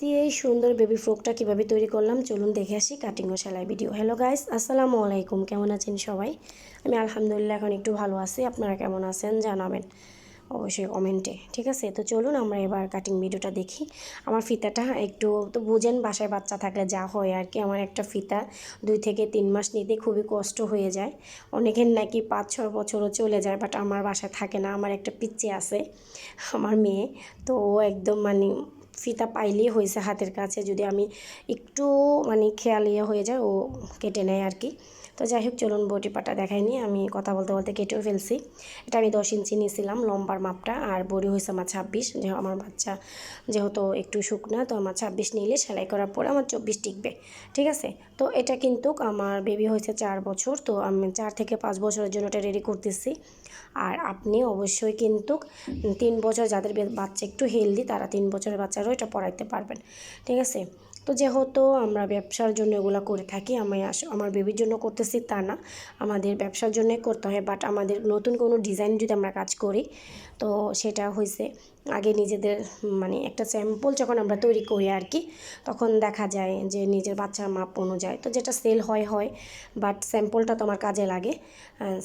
দিয়ে এই সুন্দর বেবি ফ্রকটা কীভাবে তৈরি করলাম চলুন দেখে আসি কাটিং ও সেলাই ভিডিও। হ্যালো গাইস, আসসালামু আলাইকুম। কেমন আছেন সবাই? আমি আলহামদুলিল্লাহ এখন একটু ভালো আছি। আপনারা কেমন আছেন জানাবেন অবশ্যই কমেন্টে। ঠিক আছে, তো চলুন আমরা এবার কাটিং ভিডিওটা দেখি। আমার ফিতাটা একটু তো বুঝেন, বাসায় বাচ্চা থাকলে যা হয় আর কি। আমার একটা ফিতা 2 থেকে 3 মাস নিতে খুবই কষ্ট হয়ে যায়। অনেকের নাকি 5-6 বছরও চলে যায়, বাট আমার বাসায় থাকে না। আমার একটা পিচ্চি আছে, আমার মেয়ে, তো ও একদম মানে ফিতা পাইলেই হয়েছে হাতের কাছে, যদি আমি একটু মানে খেয়াল হয়ে যায় ও কেটে নেয় আর কি। তো যাই হোক, চলুন বডি পার্টটা দেখাইনি, আমি কথা বলতে বলতে কেটেও ফেলছি। এটা আমি 10 ইঞ্চি নিয়েছিলাম লম্বার মাপটা, আর বডি হয়েছে আমার 26। যে আমার বাচ্চা যেহেতু একটু শুকনা, তো আমার 26 নিলে সেলাই করার পরে আমার 24 টিকবে। ঠিক আছে, তো এটা কিন্তু আমার বেবি হয়েছে 4 বছর, তো আমি 4 থেকে 5 বছরের জন্য এটা রেডি করতেছি। আর আপনি অবশ্যই কিন্তু 3 বছর, যাদের বাচ্চা একটু হেলদি তারা 3 বছরের বাচ্চারও এটা পড়াইতে পারবেন। ঠিক আছে, তো যেহেতু আমরা ব্যবসার জন্য এগুলো করে থাকি, আমি আমার বেবির জন্য করতেছি তা না, আমাদের ব্যবসার জন্যই করতে হয়। বাট আমাদের নতুন কোনো ডিজাইন যদি আমরা কাজ করি, তো সেটা হয়েছে আগে নিজেদের মানে একটা স্যাম্পল যখন আমরা তৈরি করি আর কি, তখন দেখা যায় যে নিজের বাচ্চার মাপ অনুযায়ী তো যেটা সেল হয়। বাট স্যাম্পলটা তো আমার কাজে লাগে,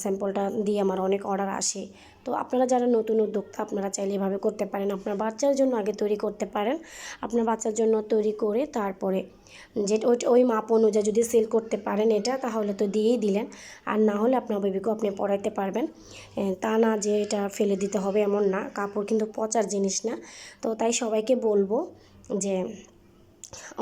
স্যাম্পলটা দিয়ে আমার অনেক অর্ডার আসে। তো আপনারা যারা নতুন উদ্যোক্তা, আপনারা চাইলে এভাবে করতে পারেন। আপনার বাচ্চার জন্য আগে তৈরি করতে পারেন, আপনার বাচ্চার জন্য তৈরি করে তারপরে যে ওই মাপ অনুযায়ী যদি সেল করতে পারেন এটা, তাহলে তো দিয়েই দিলেন। আর না হলে আপনার বেবিকেও আপনি পড়াইতে পারবেন। তা না যে এটা ফেলে দিতে হবে এমন না, কাপড় কিন্তু পচার জিনিস না। তো তাই সবাইকে বলবো যে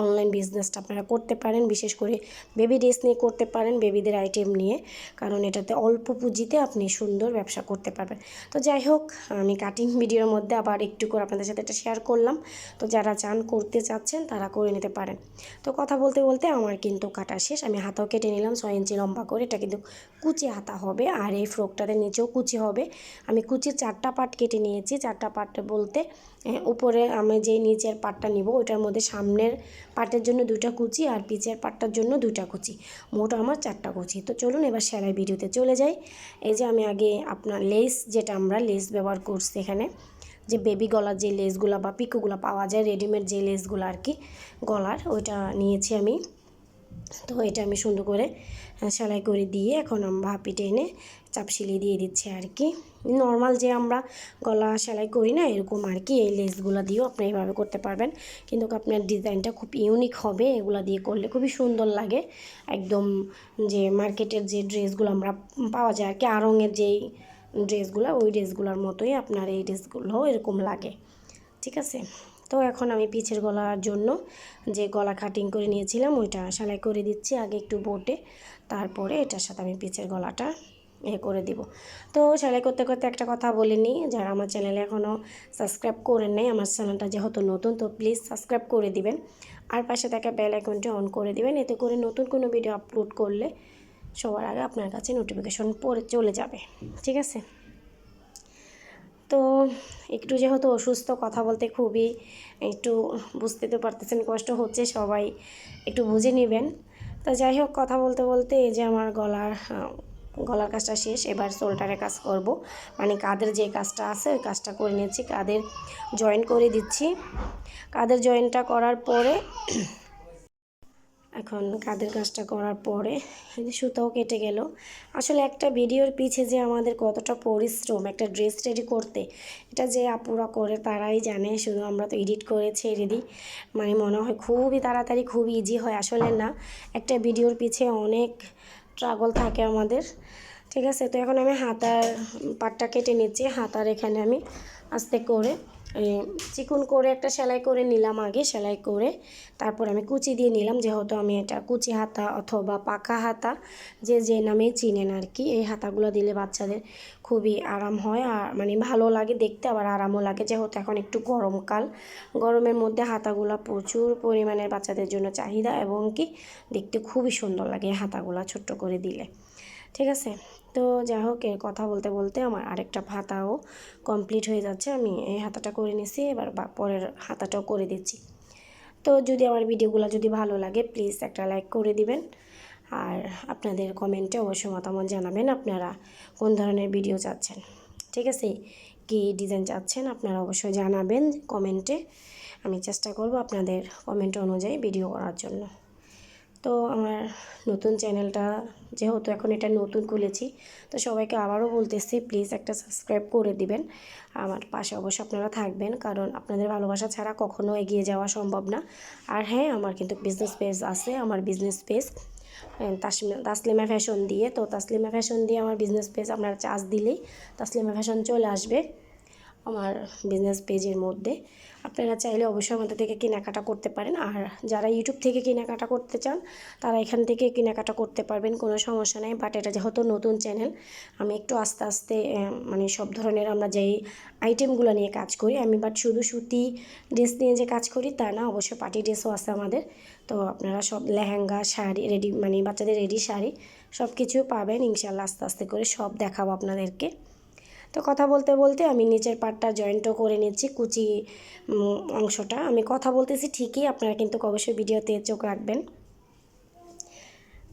অনলাইন বিজনেসটা আপনারা করতে পারেন, বিশেষ করে বেবি ড্রেস নিয়ে করতে পারেন, বেবিদের আইটেম নিয়ে, কারণ এটাতে অল্প পুঁজিতে আপনি সুন্দর ব্যবসা করতে পারবেন। তো যাই হোক, আমি কাটিং ভিডিওর মধ্যে আবার একটু করে আপনাদের সাথে এটা শেয়ার করলাম। তো যারা করতে চাচ্ছেন তারা করে নিতে পারেন। তো কথা বলতে বলতে আমার কিন্তু কাটা শেষ, আমি হাতাও কেটে নিলাম 6 ইঞ্চি লম্বা করে। এটা কিন্তু কুচি হাতা হবে, আর এই ফ্রকটাতে নিচেও কুচি হবে। আমি কুচির 4টা পার্ট কেটে নিয়েছি। 4টা পার্ট বলতে উপরে আমি যেই নিচের পার্টটা নিব ওইটার মধ্যে সামনের পার্টের জন্য 2টা কুচি, আর পিছের পার্টটার জন্য 2টা কুচি, মোট আমার 4টা কুচি। তো চলুন এবার সেলাই ভিডিওতে চলে যাই। এই যে আমি আগে আপনার লেস, যেটা আমরা লেস ব্যবহার করছি এখানে, যে বেবি গলার যে লেসগুলো বা পিকোগুলো পাওয়া যায়, রেডিমেড যে লেসগুলো আর কি গলার, ওইটা নিয়েছি আমি। তো এটা আমি সুন্দর করে সেলাই করে দিয়ে এখন আমি ভাপি টেনে চাপ সেলাই দিয়ে দিচ্ছি আর কি। নর্মাল যে আমরা গলা সেলাই করি না, এরকম আর কি। এই লেসগুলো দিয়েও আপনি এইভাবে করতে পারবেন, কিন্তু আপনার ডিজাইনটা খুব ইউনিক হবে। এগুলো দিয়ে করলে খুবই সুন্দর লাগে, একদম যে মার্কেটের যে ড্রেসগুলো আমরা পাওয়া যায় আর কি, আড়ঙের যেই ড্রেসগুলো, ওই ড্রেসগুলোর মতোই আপনার এই ড্রেসগুলোও এরকম লাগে। ঠিক আছে, তো এখন আমি পিছের গলার জন্য যে গলা কাটিং করে নিয়েছিলাম ওইটা সেলাই করে দিচ্ছি আগে একটু বোটে, তারপরে এটার সাথে আমি পিছের গলাটা করে দিব। তো সেলাই করতে করতে একটা কথা বলে নিই, যারা আমার চ্যানেলে এখনও সাবস্ক্রাইব করে নেই, আমার চ্যানেলটা যেহেতু নতুন, তো প্লিজ সাবস্ক্রাইব করে দিবেন, আর পাশে থাকা বেল আইকনটি অন করে দিবেন। এতে করে নতুন কোনো ভিডিও আপলোড করলে সবার আগে আপনার কাছে নোটিফিকেশন পড়ে চলে যাবে। ঠিক আছে, তো একটু যেহেতু অসুস্থ, কথা বলতে খুবই একটু বুঝতে তো পারতেছেন কষ্ট হচ্ছে, সবাই একটু বুঝে নেবেন। তো যাই হোক, কথা বলতে বলতে এই যে আমার গলার কাজটা শেষ, এবার শোল্ডারের কাজ করব, মানে কাঁধের যে কাজটা আছে ওই কাজটা করে নিয়েছি। কাঁধের জয়েন করে দিচ্ছি। কাঁধের জয়েনটা করার পরে এখন কাঁধের কাজটা করার পরে সুতাও কেটে গেল। আসলে একটা ভিডিওর পিছে যে আমাদের কতটা পরিশ্রম একটা ড্রেস রেডি করতে, এটা যে আপুরা করে তারাই জানে। শুধু আমরা তো এডিট করে ছেড়ে দিই, মানে মনে হয় খুবই তাড়াতাড়ি খুব ইজি হয়, আসলে না। একটা ভিডিওর পিছে অনেক স্ট্রাগল থাকে আমাদের। ঠিক আছে, তো এখন আমি হাতার পাটটা কেটে নিচ্ছি। হাতার এখানে আমি আস্তে করে চিকন করে একটা সেলাই করে নিলাম আগে, সেলাই করে তারপর আমি কুচি দিয়ে নিলাম। যেহেতু আমি এটা কুচি হাতা অথবা পাকা হাতা যে নামেই চিনেন আর কি, এই হাতাগুলো দিলে বাচ্চাদের খুবই আরাম হয়, আর মানে ভালো লাগে দেখতে, আবার আরামও লাগে। যেহেতু এখন একটু গরমকাল, গরমের মধ্যে হাতাগুলো প্রচুর পরিমাণের বাচ্চাদের জন্য চাহিদা, এবং কি দেখতে খুবই সুন্দর লাগে এই হাতাগুলো ছোট্ট করে দিলে। ঠিক আছে, তো যাই হোক, এর কথা বলতে বলতে আমার আরেকটা হাতাও কমপ্লিট হয়ে যাচ্ছে। আমি এই হাতাটা করে নিছি, এবার পরের হাতাটাও করে দিচ্ছি। তো যদি আমার ভিডিওগুলো যদি ভালো লাগে প্লিজ একটা লাইক করে দিবেন, আর আপনাদের কমেন্টে অবশ্যই মতামত জানাবেন আপনারা কোন ধরনের ভিডিও চাচ্ছেন। ঠিক আছে, কী ডিজাইন চাচ্ছেন আপনারা অবশ্যই জানাবেন কমেন্টে। আমি চেষ্টা করব আপনাদের কমেন্ট অনুযায়ী ভিডিও করার জন্য। তো আমার নতুন চ্যানেলটা যেহেতু এখন এটা নতুন খুলেছি, তো সবাইকে আবারও বলতেছি প্লিজ একটা সাবস্ক্রাইব করে দিবেন। আমার পাশে অবশ্যই আপনারা থাকবেন, কারণ আপনাদের ভালোবাসা ছাড়া কখনো এগিয়ে যাওয়া সম্ভব না। আর হ্যাঁ, আমার কিন্তু বিজনেস পেজ আছে, আমার বিজনেস পেজ তাসলিমা ফ্যাশন দিয়ে। তো তাসলিমা ফ্যাশন দিয়ে আমার বিজনেস পেজ আপনারা চার্জ দিলেই তাসলিমা ফ্যাশন চলে আসবে আমার বিজনেস পেজের মধ্যে। আপনারা চাইলে অবশ্যই আমাদের থেকে কেনাকাটা করতে পারেন। আর যারা ইউটিউব থেকে কেনাকাটা করতে চান তারা এখান থেকে কেনাকাটা করতে পারবেন, কোনো সমস্যা নেই। বাট এটা যেহেতু নতুন চ্যানেল, আমি একটু আস্তে আস্তে মানে সব ধরনের আমরা যেই আইটেমগুলো নিয়ে কাজ করি, আমি বাট শুধু সুতি ড্রেস নিয়ে যে কাজ করি তা না, অবশ্যই পার্টি ড্রেসও আছে আমাদের। তো আপনারা সব লেহেঙ্গা, শাড়ি, রেডি মানে বাচ্চাদের রেডি শাড়ি সব কিছু পাবেন ইনশাল্লাহ। আস্তে আস্তে করে সব দেখাবো আপনাদেরকে। তো কথা বলতে বলতে আমি নিচের পার্টটা জয়েন্টও করে নিচ্ছি, কুচি অংশটা। আমি কথা বলতেছি ঠিকই, আপনারা কিন্তু অবশ্যই ভিডিওতে চোখ রাখবেন।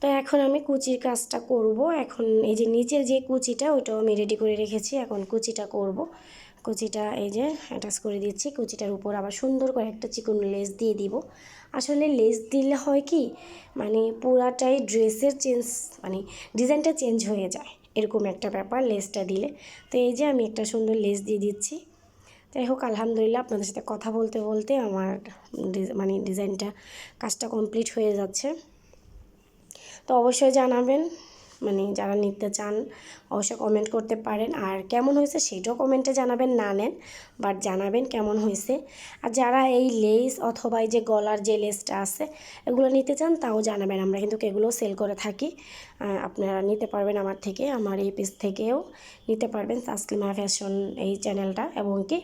তো এখন আমি কুচির কাজটা করব। এখন এই যে নিচের যে কুচিটা ওটাও আমি রেডি করে রেখেছি, এখন কুচিটা করব। কুচিটা এই যে অ্যাটাচ করে দিচ্ছি, কুচিটার উপর আবার সুন্দর করে একটা চিকন লেস দিয়ে দিব। আসলে লেস দিলে হয় কি, মানে পুরাটাই ড্রেসের চেঞ্জ, মানে ডিজাইনটা চেঞ্জ হয়ে যায়, এরকম একটা ব্যাপার লেসটা দিলে। তো এই যে আমি একটা সুন্দর লেস দিয়ে দিচ্ছি। যাই হোক, আলহামদুলিল্লাহ আপনাদের সাথে কথা বলতে বলতে আমার মানে ডিজাইনটা কাজটা কমপ্লিট হয়ে যাচ্ছে। তো অবশ্যই জানাবেন, মানে যারা নিতে চান অবশ্যই কমেন্ট করতে পারেন। আর কেমন হয়েছে সেটাও কমেন্টে জানাবেন, না নেন বাট জানাবেন কেমন হয়েছে। আর যারা এই লেস অথবা এই যে গলার যে লেসটা আছে এগুলো নিতে চান তাও জানাবেন, আমরা কিন্তু এগুলো সেল করে থাকি। আপনারা নিতে পারবেন আমার থেকে, আমার এই পেজ থেকেও নিতে পারবেন, তাসলিমা ফ্যাশন এই চ্যানেলটা, এবং কি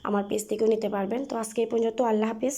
আমার পেজ থেকেও নিতে পারবেন। তো আজকে এই পর্যন্ত, আল্লাহ হাফেজ।